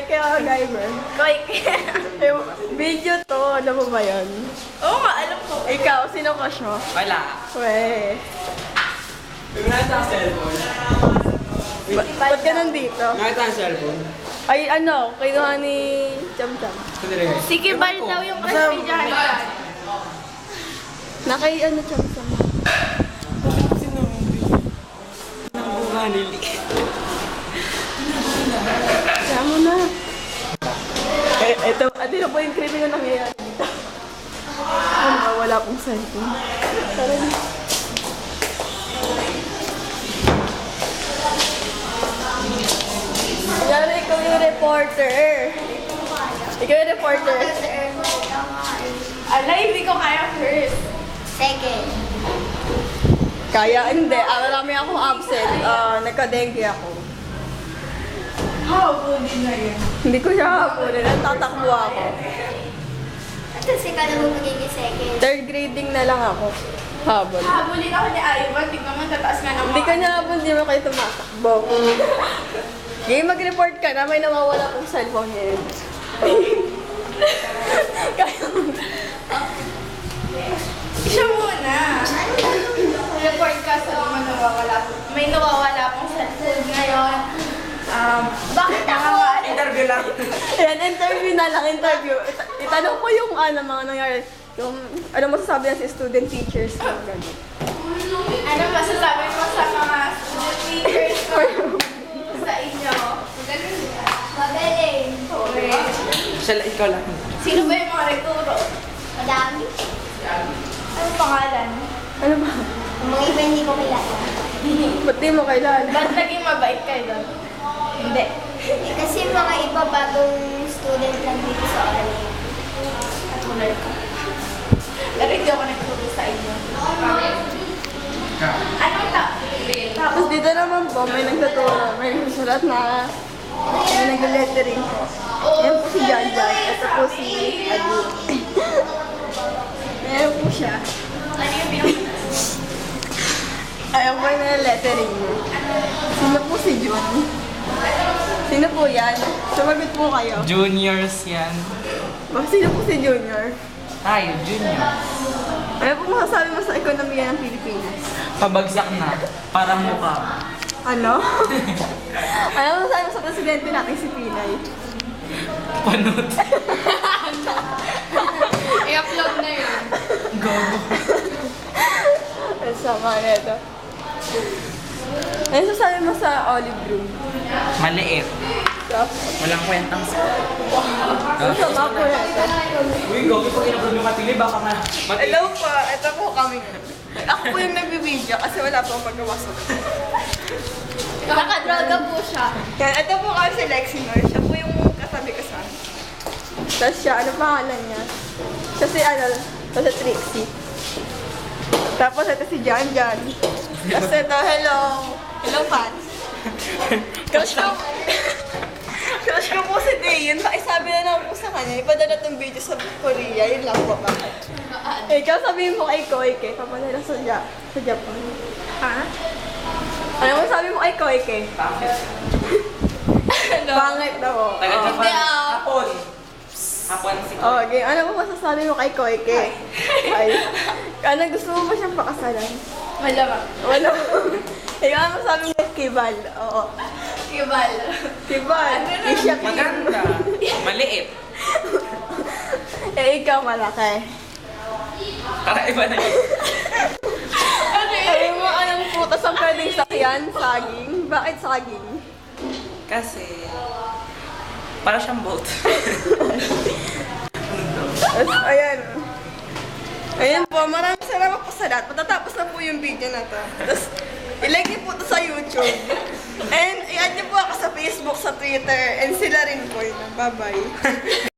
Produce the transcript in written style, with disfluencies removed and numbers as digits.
Koike o Guyver? Koike. Video to, alam mo ba yun? Oo nga, alam ko. Ikaw, sino crush mo? Wala. Weh. Nakita ang cellphone. Ba't ka nandito? Nakita ang cellphone. Ay, ano, kinuha ni Cham Cham. Si Kibal daw yung crush ni Jahan. Nakay, ano, Cham Cham. Nili. Kaya mo na. Ito na po yung creepy na nangyayari dito. Wala pong cellphone. Tara na. Yari, ikaw yung reporter. Ikaw yung reporter. Alay, hindi ko kaya first. Second. Kaya, hindi. Marami akong absent. Nagka-dengue ako. Habulin na yun. Hindi ko siya hapunin. Tatakbo ako. At kasi ka naman magiging second. Third grading na lang ako. Habol. Habulin ako ni Ayuban. Tignan mo, tataas nga naman. Hindi ka niya habol, hindi mo kayo tumatakbo. Game, mag-report ka na. May nawawala kong cellphone ngayon. Kaya Siya muna. Report ka sa mga nawawala. May nawawala pong cellphone ngayon. Bakit ako? Interview lang. Ayan, interview na lang, interview. Itanong ko yung mga nangyari. Yung, ano masasabi na si student teachers ko, gano'n. Ano masasabi mo sa mga student teachers ko? Sa inyo? Magaling. Okay. Siya, ikaw lang. Sino ba yung mga nagturo? Madami. Anong pangalan? Ano ba? Ang mga iba hindi ko kilala. Ba't di mo kailangan? Ba't naging mabait kayo doon? Hindi. Eh, kasi mga iba bagong student lang dito sa OLE. Katulad ko. Pero hindi ako nagturo sa inyo. Anong Tapos dito naman po, may nagtuturo. May nagsusulat na may nag-lettering po. Ayan po si Jan Jan. Ito po si Adi. Ayan po siya. Ano yung pinag- Ayan po yung lettering niya. Sino po si Jun? Sino po yan? Sumagot po kayo. Juniors yan. Sino po si Junior? Tayo, junior. Ano po masasabi mo sa ekonomiya ng Pilipinas? Pabagsak na. Parang mukha. Ano? Ano masasabi mo sa presidente natin si Pinay? Panot. I-upload na yun. Gogo. Ang sama na ito. Ano sasabi mo sa olive bloom? Maliit. Walang kwentang sa. Ang sama po na ito. Uy, gogo. Pag in-upload yung matili, baka nga. Hello po, ito po kami. Ako po yung nagbibideo kasi wala po akong magawa sa Nakadroga po siya. Yan, ito po kami si Lexinor. Siya po yung katabi ko sa akin. Tapos siya, ano pangalan niya? Siya si, siya si Trixie. Tapos ito si Jan Jan. Tapos ito, hello. Hello, fans. Crush ko. Crush ko po si Dayan. Sabi na lang po sa kanya, ipadala itong video sa Korea. Yun lang po ba? Ikaw sabihin mo kay Koike, papadala sa Japan. Ha? Ano mo sabi mo kay Koike? Ano? Pangit na po. Taga-Japan. Hindi, Hapon. Hapon si Oh, okay. Ano mo masasabi mo kay Koike? Ay. Ano, gusto mo ba siyang pakasalan? Malamang. Wala. Ikaw ano masasabi mo kay Kibal? Oo. Kibal. Kibal. Isya Maganda. Maliit. Eh, ikaw malaki. Kakaiba na yun. Sabi mo, anong putas ang pwedeng sakyan? Saging? Bakit saging? Kasi, para siyang boat. Tapos, ayan. Ayan po, maraming salamat po sa lahat. Matatapos na po yung video na to. Tapos, ilike niyo po to sa YouTube. And, i-add niyo po ako sa Facebook, sa Twitter, and sila rin po yun. Bye-bye.